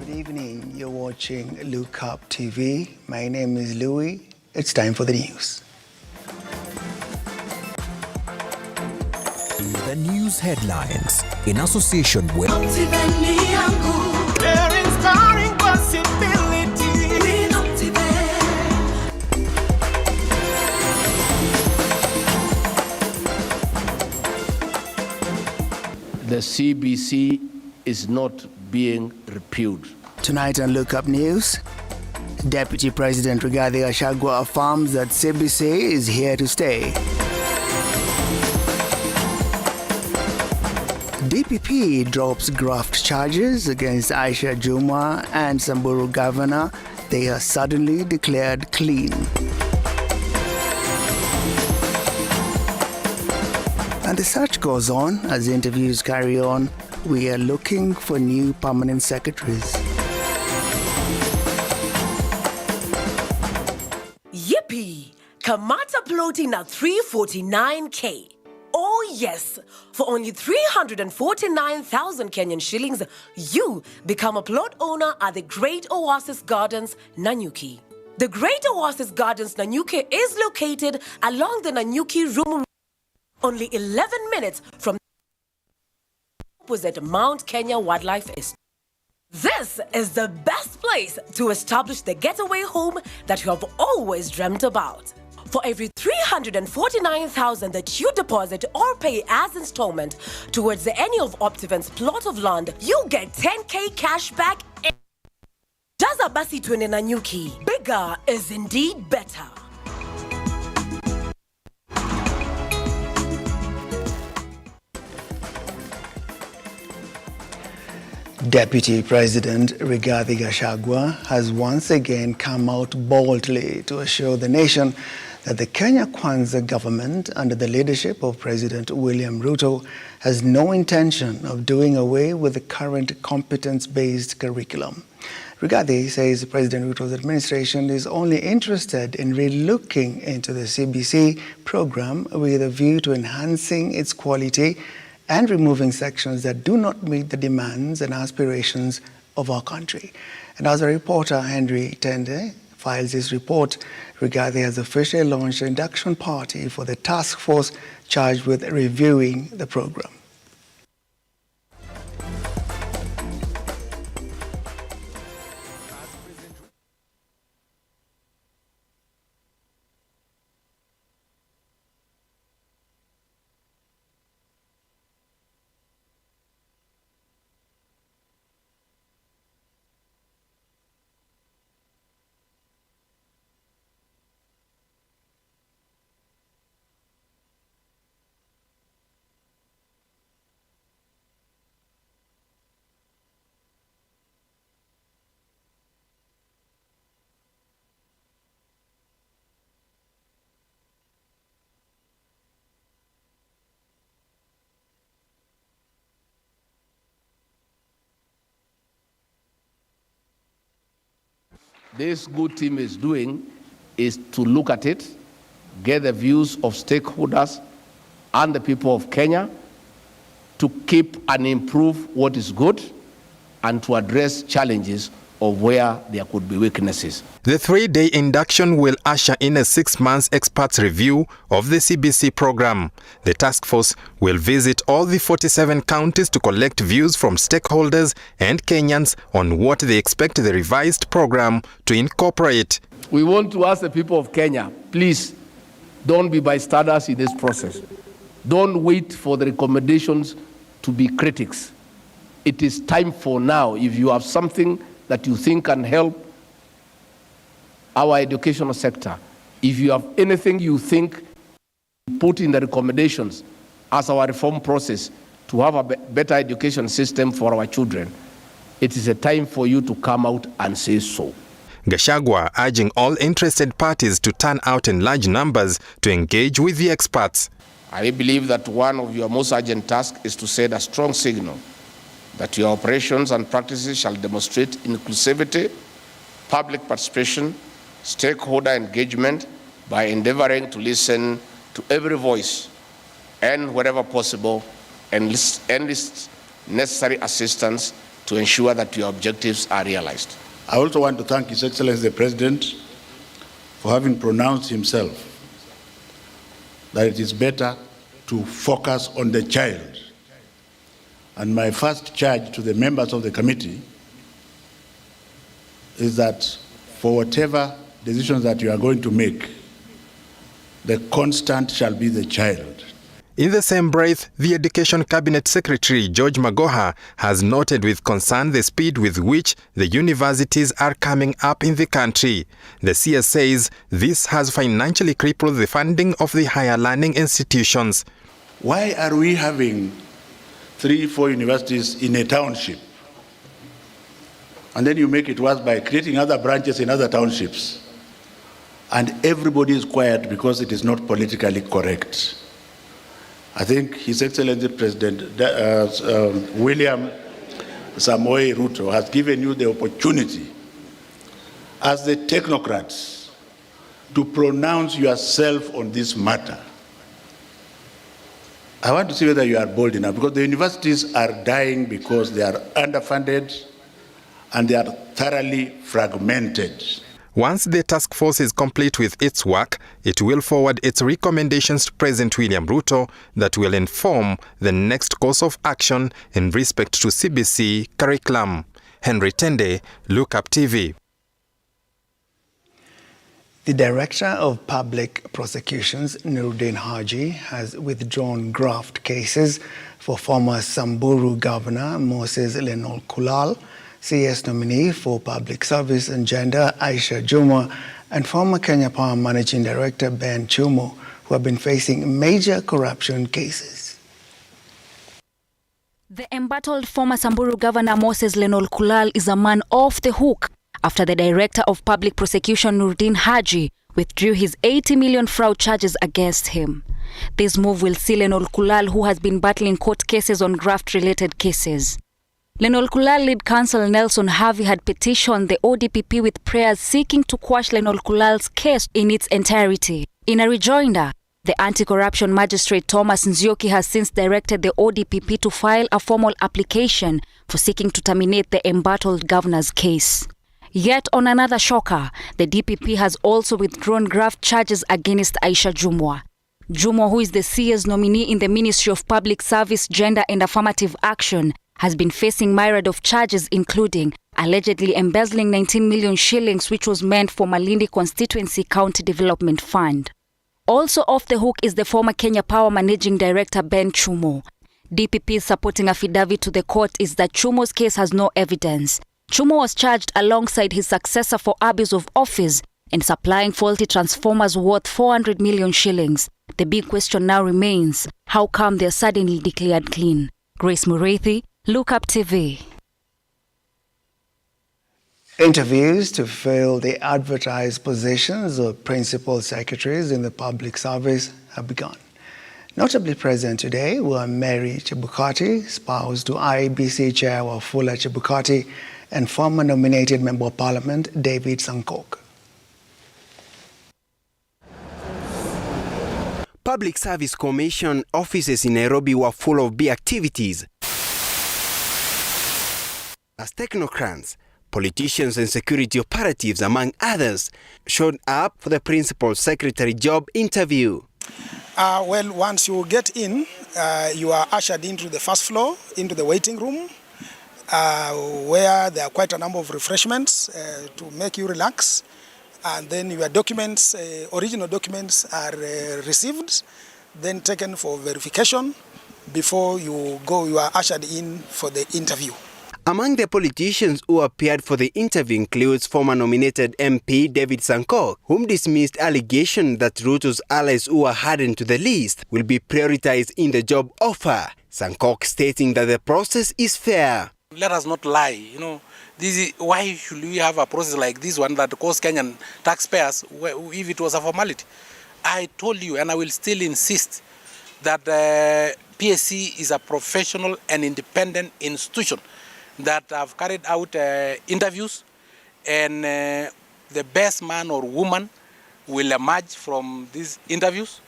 Good evening. You're watching Look Up TV. My name is Louis. It's time for the news. The news headlines in association with Inspiring possibility. The CBC is not being repealed. Tonight on Look Up News, Deputy President Rigathi Gachagua affirms that CBC is here to stay. DPP drops graft charges against Aisha Juma and Samburu governor. They are suddenly declared clean. And the search goes on as interviews carry on. We are looking for new permanent secretaries. Yippee! Kamata plotting at 349K. Oh yes, for only 349,000 Kenyan shillings, you become a plot owner at the Great Oasis Gardens, Nanyuki. The Great Oasis Gardens, Nanyuki is located along the Nanyuki Room, only 11 minutes from opposite Mount Kenya Wildlife Estate. This is the best place to establish the getaway home that you have always dreamt about. For every 349,000 that you deposit or pay as installment towards any of Optiven's plot of land, you get 10K cash back. Jaza basi twende Nanyuki. Bigger is indeed better. Deputy President Rigathi Gachagua has once again come out boldly to assure the nation that the Kenya Kwanza government, under the leadership of President William Ruto, has no intention of doing away with the current competence-based curriculum. Rigathi says President Ruto's administration is only interested in relooking into the CBC program with a view to enhancing its quality and removing sections that do not meet the demands and aspirations of our country. And as a reporter, Henry Tende files his report, Rigathi has officially launched an induction party for the task force charged with reviewing the program. This good team is doing is to look at it, get the views of stakeholders and the people of Kenya to keep and improve what is good and to address challenges of where there could be weaknesses. The 3-day induction will usher in a 6-month experts review of the CBC program. The task force will visit all the 47 counties to collect views from stakeholders and Kenyans on what they expect the revised program to incorporate. We want to ask the people of Kenya, please don't be bystanders in this process. Don't wait for the recommendations to be critics. It is time for now. If you have something that you think can help our educational sector, if you have anything you think put in the recommendations as our reform process to have a better education system for our children, it is a time for you to come out and say so. Gachagua urging all interested parties to turn out in large numbers to engage with the experts. I believe that one of your most urgent tasks is to send a strong signal that your operations and practices shall demonstrate inclusivity, public participation, stakeholder engagement by endeavoring to listen to every voice and, wherever possible, enlist necessary assistance to ensure that your objectives are realized. I also want to thank His Excellency the President for having pronounced himself that it is better to focus on the child. And my first charge to the members of the committee is that for whatever decisions that you are going to make, the constant shall be the child. In the same breath, the Education Cabinet Secretary George Magoha has noted with concern the speed with which the universities are coming up in the country. The CS says this has financially crippled the funding of the higher learning institutions. Why are we having 3-4 universities in a township? And then you make it worse by creating other branches in other townships. And everybody is quiet because it is not politically correct. I think His Excellency President William Samoei Ruto has given you the opportunity as the technocrats to pronounce yourself on this matter. I want to see whether you are bold enough, because the universities are dying because they are underfunded and they are thoroughly fragmented. Once the task force is complete with its work, it will forward its recommendations to President William Ruto that will inform the next course of action in respect to CBC curriculum. Henry Tende, Look Up TV. The Director of Public Prosecutions, Nuruddin Haji, has withdrawn graft cases for former Samburu Governor Moses Lenol Kulal, CS nominee for Public Service and Gender Aisha Jumwa, and former Kenya Power Managing Director Ben Chumo, who have been facing major corruption cases. The embattled former Samburu Governor Moses Lenol Kulal is a man off the hook after the Director of Public Prosecution Nuruddin Haji withdrew his 80 million fraud charges against him. This move will see Lenol Kulal, who has been battling court cases on graft-related cases. Lenol Kulal lead counsel Nelson Harvey had petitioned the ODPP with prayers seeking to quash Lenol Kulal's case in its entirety. In a rejoinder, the anti-corruption magistrate Thomas Nzioki has since directed the ODPP to file a formal application for seeking to terminate the embattled governor's case. Yet on another shocker, the DPP has also withdrawn graft charges against Aisha Jumwa. Jumwa, who is the CS nominee in the Ministry of Public Service, Gender and Affirmative Action, has been facing myriad of charges, including allegedly embezzling 19 million shillings, which was meant for Malindi Constituency County Development Fund. Also off the hook is the former Kenya Power Managing Director Ben Chumo. DPP's supporting affidavit to the court is that Chumo's case has no evidence. Chumo was charged alongside his successor for abuse of office and supplying faulty transformers worth 400 million shillings. The big question now remains, how come they're suddenly declared clean? Grace Mureithi, Look Up TV. Interviews to fill the advertised positions of principal secretaries in the public service have begun. Notably present today were Mary Chebukati, spouse to IEBC Chair Wafula Chebukati, and former nominated Member of Parliament David Sankok. Public Service Commission offices in Nairobi were full of bee activities as technocrats, politicians and security operatives, among others, showed up for the principal secretary job interview. Well, once you get in, you are ushered into the first floor, into the waiting room, where there are quite a number of refreshments to make you relax. And then your documents, original documents are received, then taken for verification. Before you go, you are ushered in for the interview. Among the politicians who appeared for the interview includes former nominated MP David Sankok, whom dismissed allegation that Ruto's allies who are hardened to the list will be prioritized in the job offer. Sankok stating that the process is fair. Let us not lie, why should we have a process like this one that costs Kenyan taxpayers if it was a formality? I told you, and I will still insist, that PSC is a professional and independent institution that have carried out interviews, and the best man or woman will emerge from these interviews.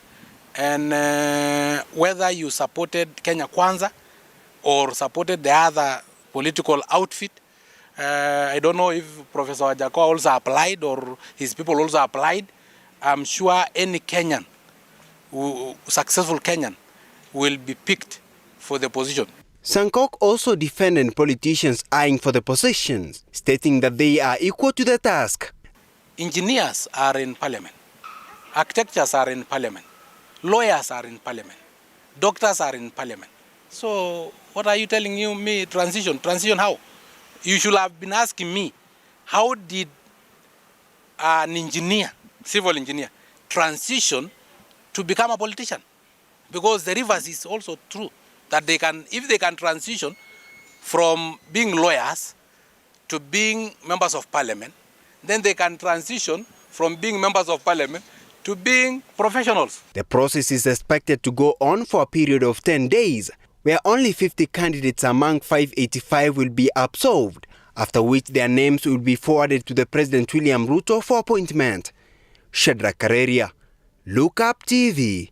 And whether you supported Kenya Kwanza or supported the other political outfit. I don't know if Professor Wajako also applied or his people also applied. I'm sure any Kenyan, successful Kenyan, will be picked for the position. Sankok also defended politicians eyeing for the positions, stating that they are equal to the task. Engineers are in parliament. Architects are in parliament. Lawyers are in parliament. Doctors are in parliament. So what are you telling me transition? Transition how? You should have been asking me, how did an engineer, civil engineer, transition to become a politician? Because the reverse is also true, that they can, if they can transition from being lawyers to being members of parliament, then they can transition from being members of parliament to being professionals. The process is expected to go on for a period of 10 days, where only 50 candidates among 585 will be absolved, after which their names will be forwarded to the President William Ruto for appointment. Shadrack Kareria, Look Up TV.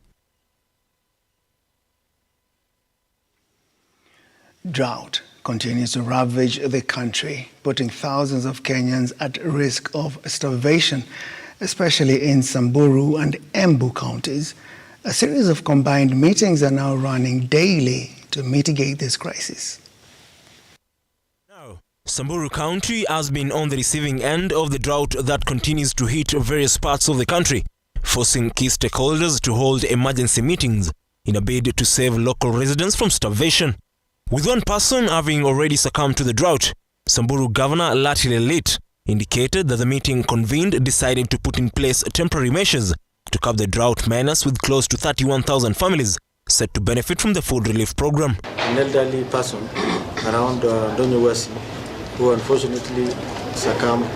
Drought continues to ravage the country, putting thousands of Kenyans at risk of starvation, especially in Samburu and Embu counties. A series of combined meetings are now running daily to mitigate this crisis. Now, Samburu County has been on the receiving end of the drought that continues to hit various parts of the country, forcing key stakeholders to hold emergency meetings in a bid to save local residents from starvation. With one person having already succumbed to the drought, Samburu Governor Lati Lelit indicated that the meeting convened decided to put in place temporary measures to curb the drought menace, with close to 31,000 families set to benefit from the food relief program. An elderly person around Donyewasi who unfortunately succumbed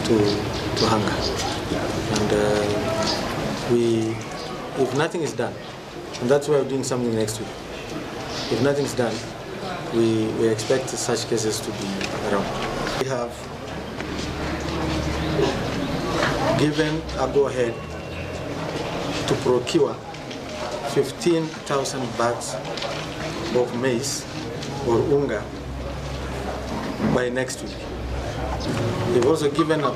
to hunger. And if nothing is done, and that's why we're doing something next week. If nothing is done, we expect such cases to be around. We have given a go-ahead to procure 15,000 bags of maize or unga by next week. We've also given a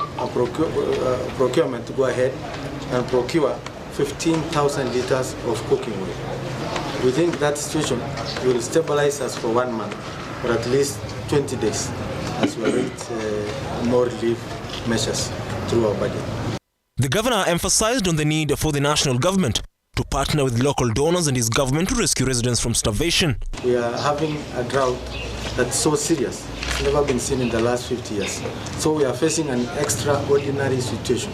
procurement to go ahead and procure 15,000 liters of cooking oil. We think that situation will stabilize us for 1 month, or at least 20 days, as we await more relief measures through our budget. The governor emphasized on the need for the national government to partner with local donors and his government to rescue residents from starvation. We are having a drought that's so serious. It's never been seen in the last 50 years. So we are facing an extraordinary situation.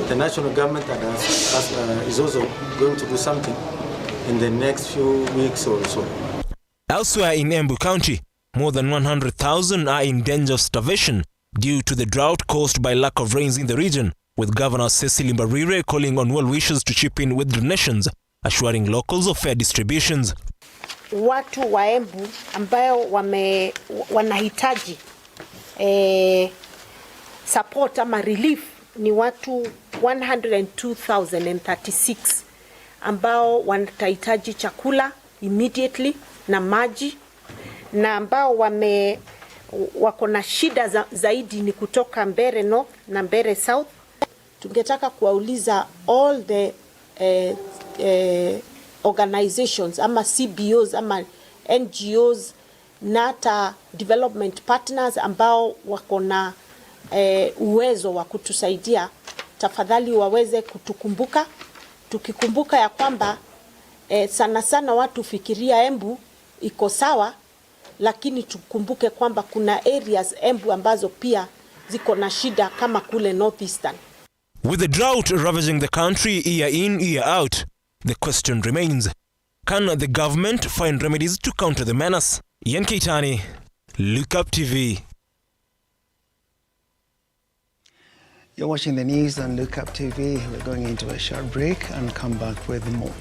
The national government is also going to do something in the next few weeks or so. Elsewhere in Embu County, more than 100,000 are in danger of starvation due to the drought caused by lack of rains in the region, with Governor Cecily Mbarire calling on well-wishers to chip in with donations, assuring locals of fair distributions. Watu wa Embu ambayo wanahitaji support ama relief ni watu 102,036 ambao wanahitaji chakula immediately na maji, na ambao wako na shida zaidi ni kutoka Mbere North na Mbere South. Tungetaka kuwauliza all the organizations ama CBOs ama NGOs na hata development partners ambao wako na uwezo wa kutusaidia, tafadhali waweze kutukumbuka, tukikumbuka ya kwamba sana sana watu fikiria Embu iko sawa, lakini tukumbuke kwamba kuna areas Embu ambazo pia ziko na shida kama kule Northeastern. With the drought ravaging the country year in, year out, the question remains, can the government find remedies to counter the menace? Ian Keitani, Look Up TV. You're watching the news on Look Up TV. We're going into a short break and come back with more.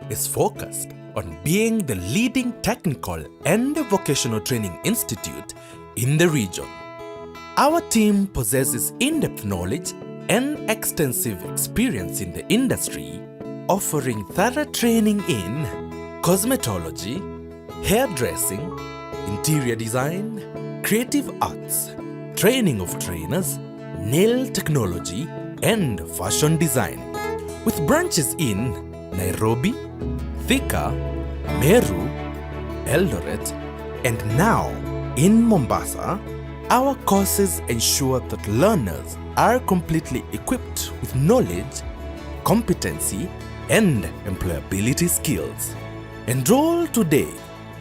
Is focused on being the leading technical and vocational training institute in the region. Our team possesses in-depth knowledge and extensive experience in the industry, offering thorough training in cosmetology, hairdressing, interior design, creative arts, training of trainers, nail technology, and fashion design. With branches in Nairobi, Thika, Meru, Eldoret, and now in Mombasa, our courses ensure that learners are completely equipped with knowledge, competency, and employability skills. Enroll today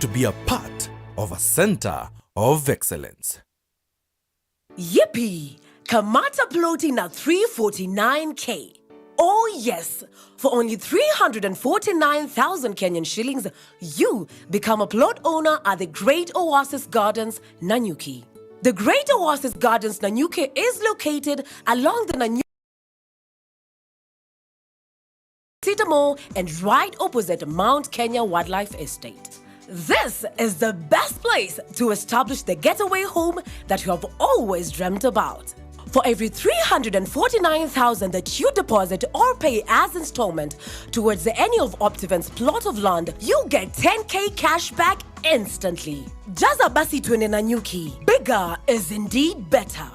to be a part of a center of excellence. Yippee! Kamata floating at 349K. Oh yes, for only 349,000 Kenyan shillings, you become a plot owner at the Great Oasis Gardens, Nanyuki. The Great Oasis Gardens, Nanyuki is located along the Nanyuki City Mall and right opposite Mount Kenya Wildlife Estate. This is the best place to establish the getaway home that you have always dreamt about. For every 349,000 that you deposit or pay as installment towards any of Optiven's plot of land, you get 10K cash back instantly. Jaza basi twende Nanyuki. Bigger is indeed better.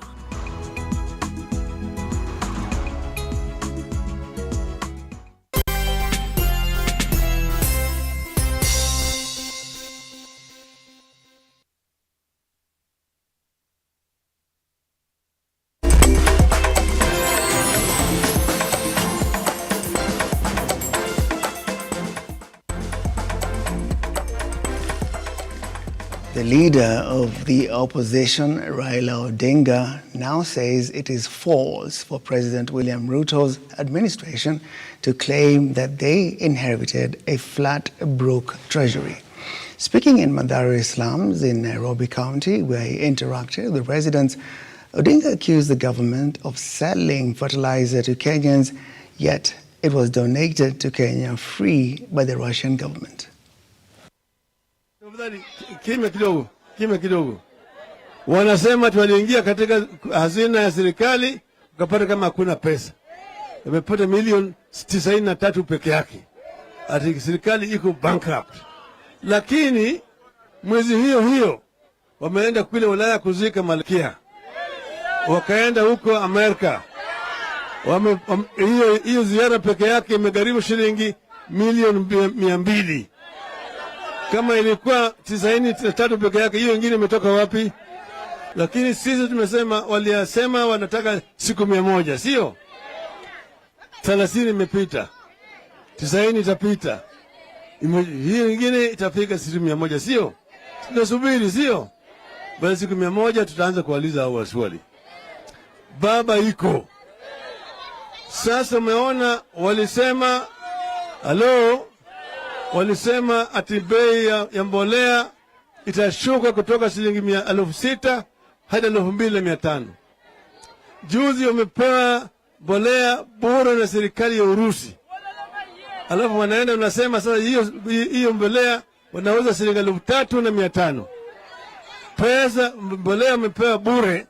The leader of the opposition, Raila Odinga, now says it is false for President William Ruto's administration to claim that they inherited a flat, broke treasury. Speaking in Mathare slums in Nairobi County, where he interacted with residents, Odinga accused the government of selling fertilizer to Kenyans, yet it was donated to Kenya free by the Russian government. Kime kidogo. Wanasema tuliingia katika hazina ya serikali ukapata kama hakuna pesa. Wamepata milioni 93 peke yake. Ati serikali iko bankrupt. Lakini mwezi hiyo wameenda kule Ulaya kuzika malkia. Wakaenda huko Amerika. Hiyo ziara peke yake imegharimu shilingi milioni 200. Kama ilikuwa 93 peke yake, hiyo nyingine imetoka wapi? Lakini sisi tumesema, waliasema wanataka siku 100, sio? 30 imepita. 90 itapita. Hiyo nyingine itafika siku 100, sio? Tunasubiri, sio? Baada siku 100 tutaanza kuuliza hao swali. Baba iko. Sasa umeona walisema walisema ati bei ya mbolea itashuka kutoka shilingi 6,000 hadi 2,500. Juzi wamepewa mbolea bora na serikali ya Urusi. Alafu wanaenda unasema sasa hiyo mbolea wanauza shilingi 3,500. Pesa mbolea wamepewa bure,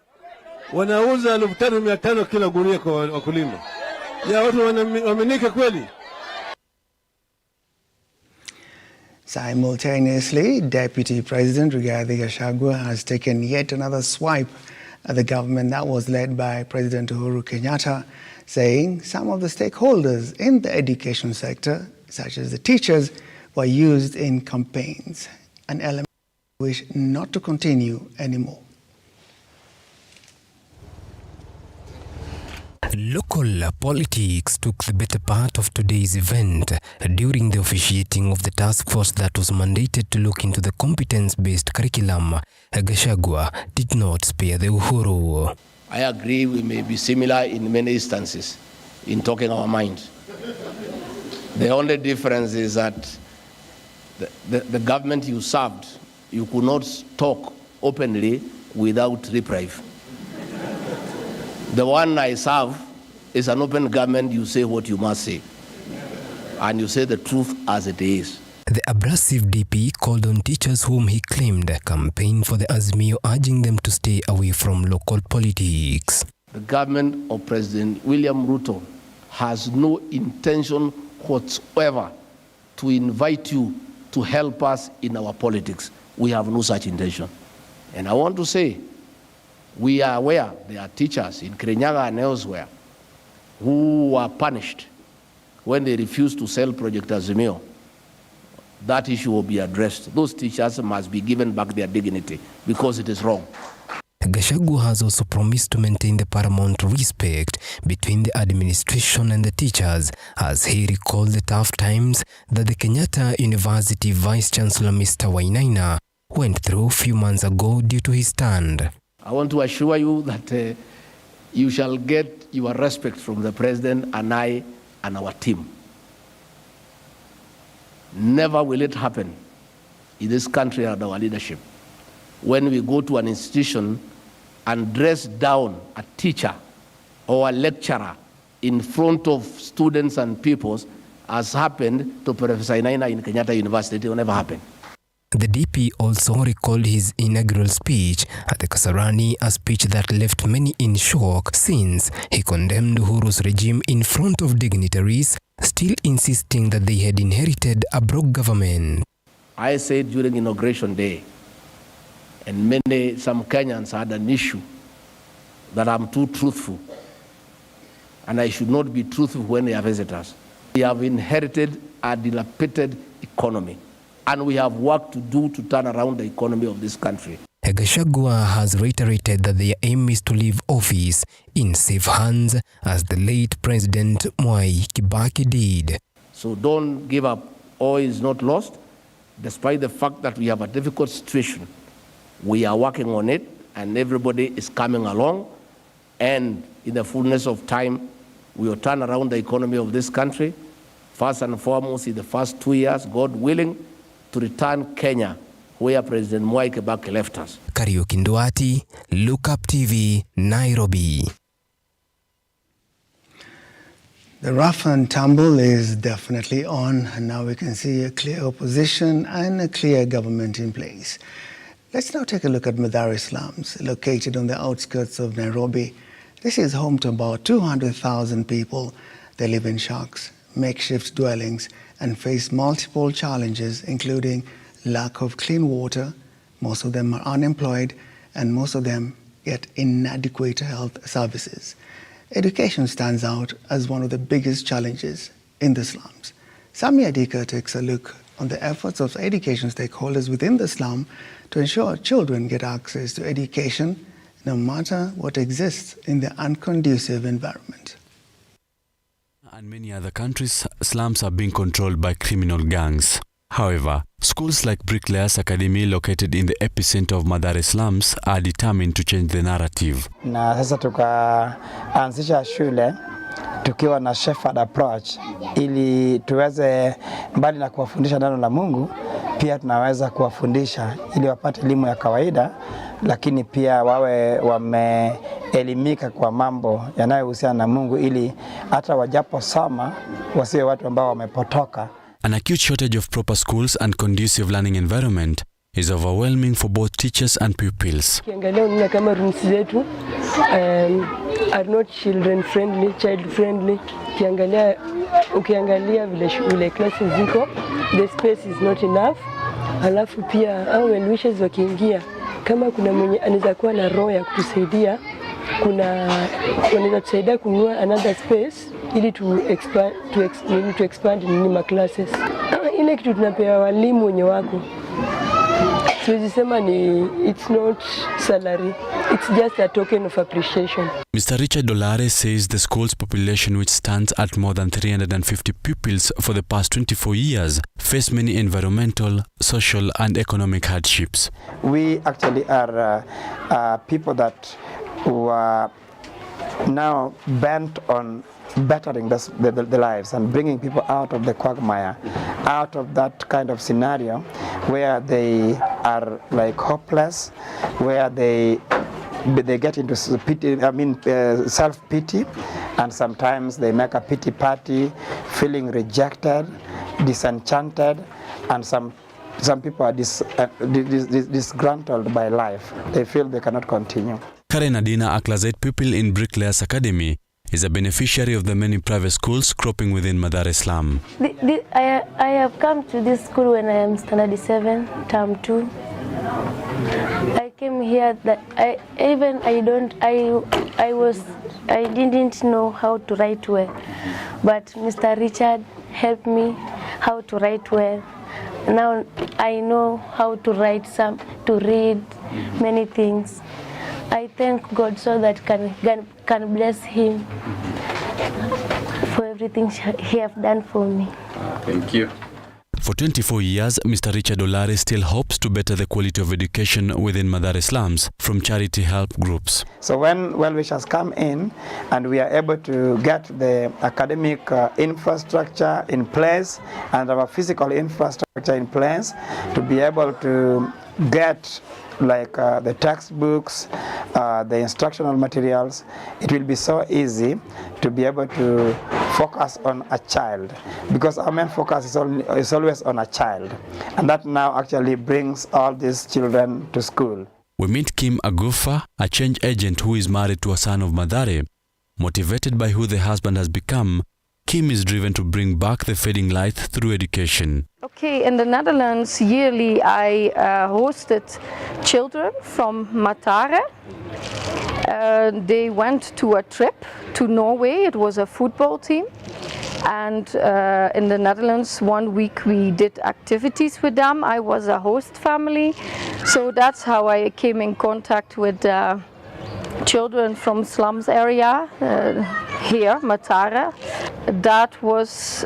wanauza 3,500 kila gunia kwa wakulima. Ya watu wamenika kweli? Simultaneously, Deputy President Rigathi Gachagua has taken yet another swipe at the government that was led by President Uhuru Kenyatta, saying some of the stakeholders in the education sector, such as the teachers, were used in campaigns, an element we wish not to continue anymore. Local politics took the better part of today's event during the officiating of the task force that was mandated to look into the competence-based curriculum. Gachagua did not spare the Uhuru. I agree we may be similar in many instances in talking our minds. The only difference is that the government you served, you could not talk openly without reprieve. The one I serve is an open government. You say what you must say, and you say the truth as it is. The abrasive DP called on teachers whom he claimed campaigned for the Azimio, urging them to stay away from local politics. The government of President William Ruto has no intention whatsoever to invite you to help us in our politics. We have no such intention. And I want to say, we are aware there are teachers in Kirinyaga and elsewhere who were punished when they refused to sell Project Azimio. That issue will be addressed. Those teachers must be given back their dignity because it is wrong. Gachagua has also promised to maintain the paramount respect between the administration and the teachers, as he recalled the tough times that the Kenyatta University Vice Chancellor Mr. Wainaina went through a few months ago due to his stand. I want to assure you that you shall get your respect from the President and I and our team. Never will it happen in this country under our leadership when we go to an institution and dress down a teacher or a lecturer in front of students and pupils, as happened to Professor Wainaina in Kenyatta University. It will never happen. The DP also recalled his inaugural speech at the Kasarani, a speech that left many in shock since he condemned Uhuru's regime in front of dignitaries, still insisting that they had inherited a broke government. I said during Inauguration Day, and some Kenyans had an issue that I'm too truthful, and I should not be truthful when they are visitors. We have inherited a dilapidated economy, and we have work to do to turn around the economy of this country. Gachagua has reiterated that their aim is to leave office in safe hands, as the late President Mwai Kibaki did. So don't give up. All is not lost, despite the fact that we have a difficult situation. We are working on it, and everybody is coming along, and in the fullness of time, we will turn around the economy of this country. First and foremost, in the first 2 years, God willing, to return Kenya where President Mwai Kibaki left us. Kariuki Nduati, Look Up TV, Nairobi. The rough and tumble is definitely on, and now we can see a clear opposition and a clear government in place. Let's now take a look at Mathare slums, located on the outskirts of Nairobi. This is home to about 200,000 people. They live in shacks, makeshift dwellings, and face multiple challenges, including lack of clean water. Most of them are unemployed, and most of them get inadequate health services. Education stands out as one of the biggest challenges in the slums. Sami Adika takes a look on the efforts of education stakeholders within the slum to ensure children get access to education no matter what exists in the unconducive environment. In many other countries, slums are being controlled by criminal gangs. However, schools like Bricklayers Academy, located in the epicenter of Mathare slums, are determined to change the narrative. Na sasa tukaanzisha shule tukiwa na shepherd approach ili tuweze mbali na kuwafundisha neno la Mungu, pia tunaweza kuwafundisha ili wapate elimu ya kawaida, lakini pia wawe wameelimika kwa mambo yanayohusiana na Mungu, ili hata wajaposoma wasiwe watu ambao wamepotoka. An acute shortage of proper schools and conducive learning environment is overwhelming for both teachers and pupils. Ukiangalia kama rooms zetu are not children friendly, child friendly. Ukiangalia vile classes ziko, the space is not enough. Alafu pia au well wishes wakiingia, kama kuna mwenye anaweza kuwa na roho ya kutusaidia, wanaweza tusaidia kununua another space ili to expand nini classes. Ile kitu tunapewa walimu wenye wako, siwezi sema ni it's not salary, it's just a token of appreciation. Mr. Richard Dolare says the school's population, which stands at more than 350 pupils for the past 24 years, face many environmental, social and economic hardships. We actually are people that were now bent on bettering the lives and bringing people out of the quagmire, out of that kind of scenario where they are like hopeless, where they get into self-pity, and sometimes they make a pity party, feeling rejected, disenchanted, and some people are disgruntled by life. They feel they cannot continue. Karen Adina, a class 8 pupil in Bricklayers Academy, is a beneficiary of the many private schools cropping within Mathare slum. I have come to this school when I am standard 7, term 2. I came here that I didn't know how to write well, but Mr. Richard helped me how to write well. Now I know how to write to read many things. I thank God so that can bless him for everything he have done for me. Thank you. For 24 years, Mr. Richard Olare still hopes to better the quality of education within Mathare slums from charity help groups. So when well-wishers come in and we are able to get the academic infrastructure in place and our physical infrastructure in place to be able to get like the textbooks, the instructional materials, it will be so easy to be able to focus on a child, because our main focus is always on a child, and that now actually brings all these children to school. We meet Kim Agufa, a change agent who is married to a son of Mathare. Motivated by who the husband has become, Kim is driven to bring back the fading light through education. Okay, in the Netherlands, yearly I hosted children from Mathare. They went to a trip to Norway. It was a football team. And in the Netherlands, 1 week we did activities with them. I was a host family. So that's how I came in contact with children from slums area here, Mathare. That was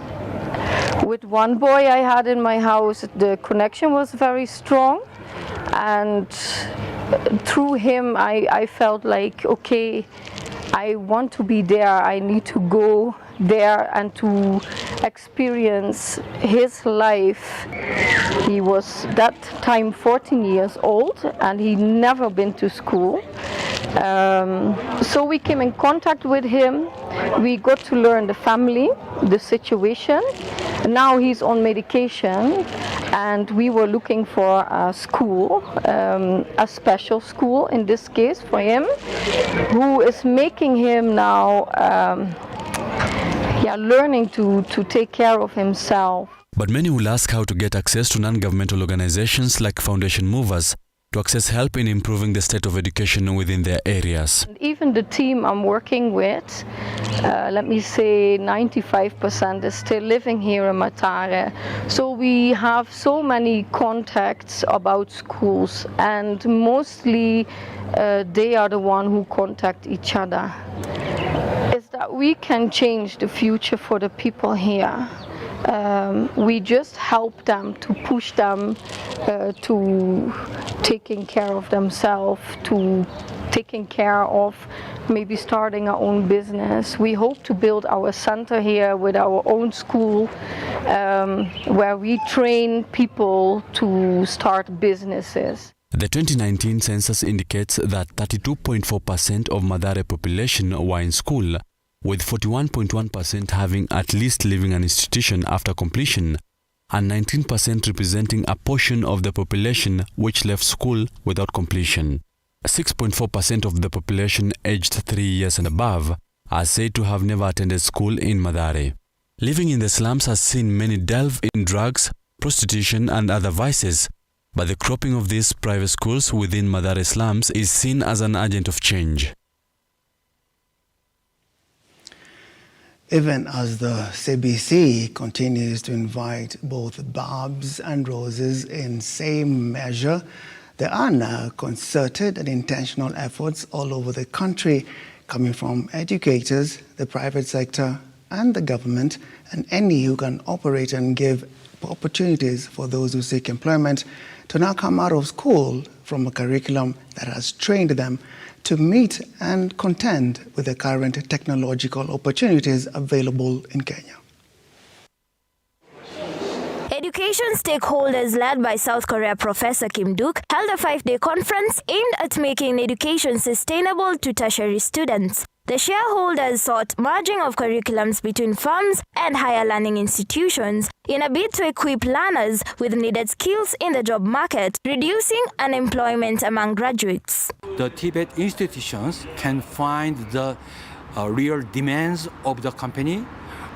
with one boy I had in my house. The connection was very strong, and through him I felt like, okay, I want to be there. I need to go there and to experience his life. He was that time 14 years old and he'd never been to school. So we came in contact with him. We got to learn the family, the situation. Now he's on medication, and we were looking for a school, a special school in this case for him, who is making him now learning to take care of himself. But many will ask how to get access to non-governmental organizations like Foundation Movers to access help in improving the state of education within their areas. Even the team I'm working with, let me say 95% is still living here in Mathare. So we have so many contacts about schools, and mostly they are the one who contact each other. Is that we can change the future for the people here. We just help them, to push them to taking care of themselves, to taking care of maybe starting our own business. We hope to build our center here with our own school where we train people to start businesses. The 2019 census indicates that 32.4% of Mathare population were in school, with 41.1% having at least leaving an institution after completion, and 19% representing a portion of the population which left school without completion. 6.4% of the population aged 3 years and above are said to have never attended school in Mathare. Living in the slums has seen many delve in drugs, prostitution and other vices, but the cropping of these private schools within Mathare slums is seen as an agent of change. Even as the CBC continues to invite both barbs and roses in same measure, there are now concerted and intentional efforts all over the country coming from educators, the private sector and the government, and any who can operate and give opportunities for those who seek employment to now come out of school from a curriculum that has trained them to meet and contend with the current technological opportunities available in Kenya. Education stakeholders led by South Korea Professor Kim Duk held a 5-day conference aimed at making education sustainable to tertiary students. The shareholders sought merging of curriculums between firms and higher learning institutions in a bid to equip learners with needed skills in the job market, reducing unemployment among graduates. The Tibet institutions can find the real demands of the company,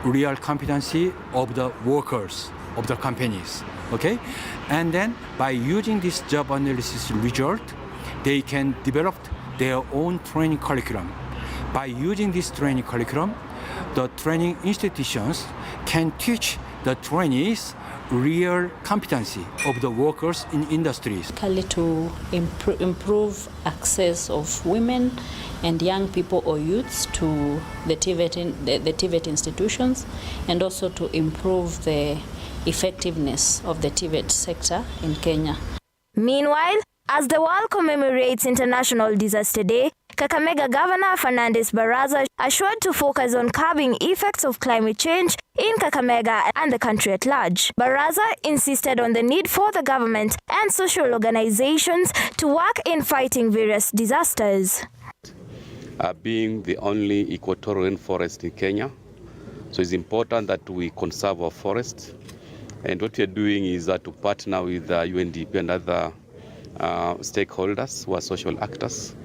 real competency of the workers of the companies, okay? And then by using this job analysis result, they can develop their own training curriculum. By using this training curriculum, the training institutions can teach the trainees real competency of the workers in industries. To improve access of women and young people or youths to the TVET institutions, and also to improve the effectiveness of the TVET sector in Kenya. Meanwhile, as the world commemorates International Disaster Day, Kakamega Governor Fernandes Baraza assured to focus on curbing effects of climate change in Kakamega and the country at large. Baraza insisted on the need for the government and social organizations to work in fighting various disasters. Being the only equatorial rainforest in Kenya, so it's important that we conserve our forests. And what we are doing is to partner with UNDP and other stakeholders who are social actors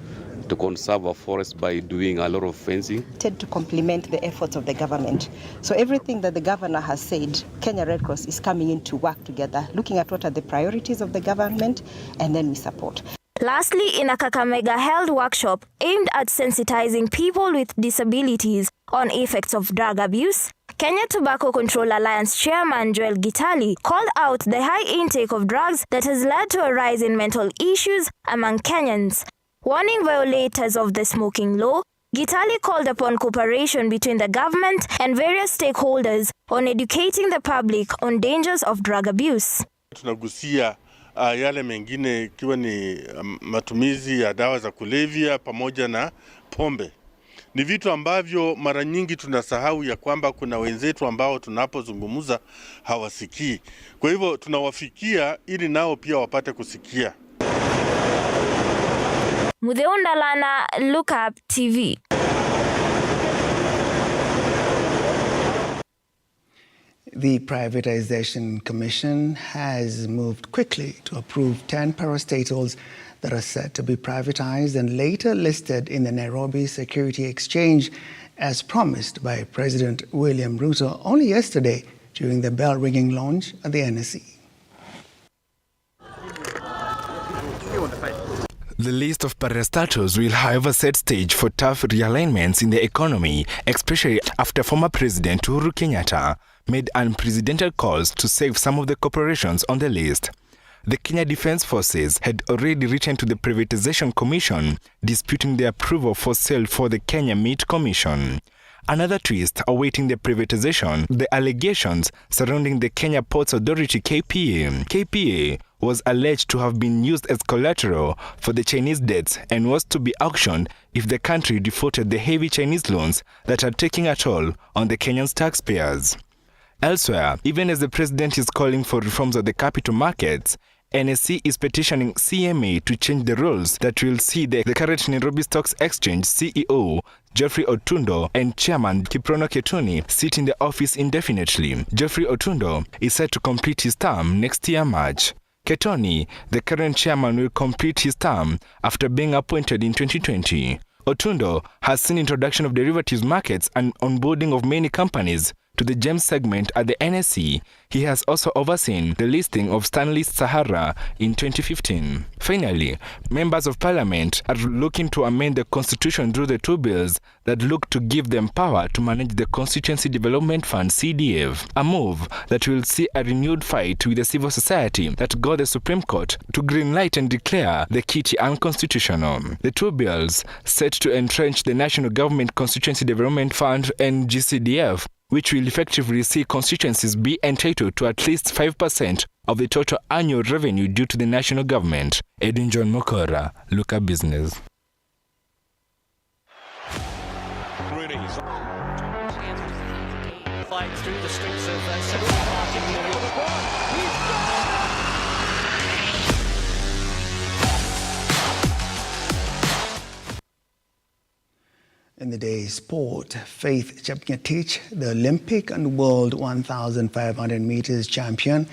to conserve our forests by doing a lot of fencing. To complement the efforts of the government. So everything that the governor has said, Kenya Red Cross is coming in to work together, looking at what are the priorities of the government, and then we support. Lastly, in a Kakamega held workshop aimed at sensitizing people with disabilities on effects of drug abuse, Kenya Tobacco Control Alliance Chairman Joel Gitali called out the high intake of drugs that has led to a rise in mental issues among Kenyans. Warning violators of the smoking law, Gitali called upon cooperation between the government and various stakeholders on educating the public on dangers of drug abuse. Tunagusia yale mengine ikiwa ni matumizi ya dawa za kulevya pamoja na pombe. Ni vitu ambavyo mara nyingi tunasahau ya kwamba kuna wenzetu ambao tunapozungumza hawasikii. Kwa hivyo tunawafikia ili nao pia wapate kusikia. Mutheunda Lana, Look Up TV. The Privatization Commission has moved quickly to approve 10 parastatals that are set to be privatized and later listed in the Nairobi Security Exchange as promised by President William Ruto only yesterday during the bell-ringing launch at the NSE. The list of parastatals will, however, set stage for tough realignments in the economy, especially after former President Uhuru Kenyatta made unprecedented calls to save some of the corporations on the list. The Kenya Defence Forces had already written to the Privatization Commission disputing the approval for sale for the Kenya Meat Commission. Another twist awaiting the privatization, the allegations surrounding the Kenya Ports Authority KPA. KPA was alleged to have been used as collateral for the Chinese debts and was to be auctioned if the country defaulted the heavy Chinese loans that are taking a toll on the Kenyan taxpayers. Elsewhere, even as the president is calling for reforms of the capital markets, NSE is petitioning CMA to change the rules that will see the current Nairobi Stocks Exchange CEO Geoffrey Otundo and Chairman Kiprono Ketuni sit in the office indefinitely. Geoffrey Otundo is set to complete his term next year March. Ketoni, the current chairman, will complete his term after being appointed in 2020. Otundo has seen introduction of derivatives markets and onboarding of many companies to the GEM segment at the NSE. He has also overseen the listing of Stanley Sahara in 2015. Finally, members of parliament are looking to amend the constitution through the two bills that look to give them power to manage the Constituency Development Fund CDF, a move that will see a renewed fight with the civil society that got the Supreme Court to greenlight and declare the kitty unconstitutional. The two bills set to entrench the National Government Constituency Development Fund and GCDF, which will effectively see constituencies be entitled to at least 5% of the total annual revenue due to the national government. Edwin John Mokora, Look Up Business. Fights through the streets of Central Park in New York. In the day's sport, Faith Chepngetich, the Olympic and World 1,500 meters champion,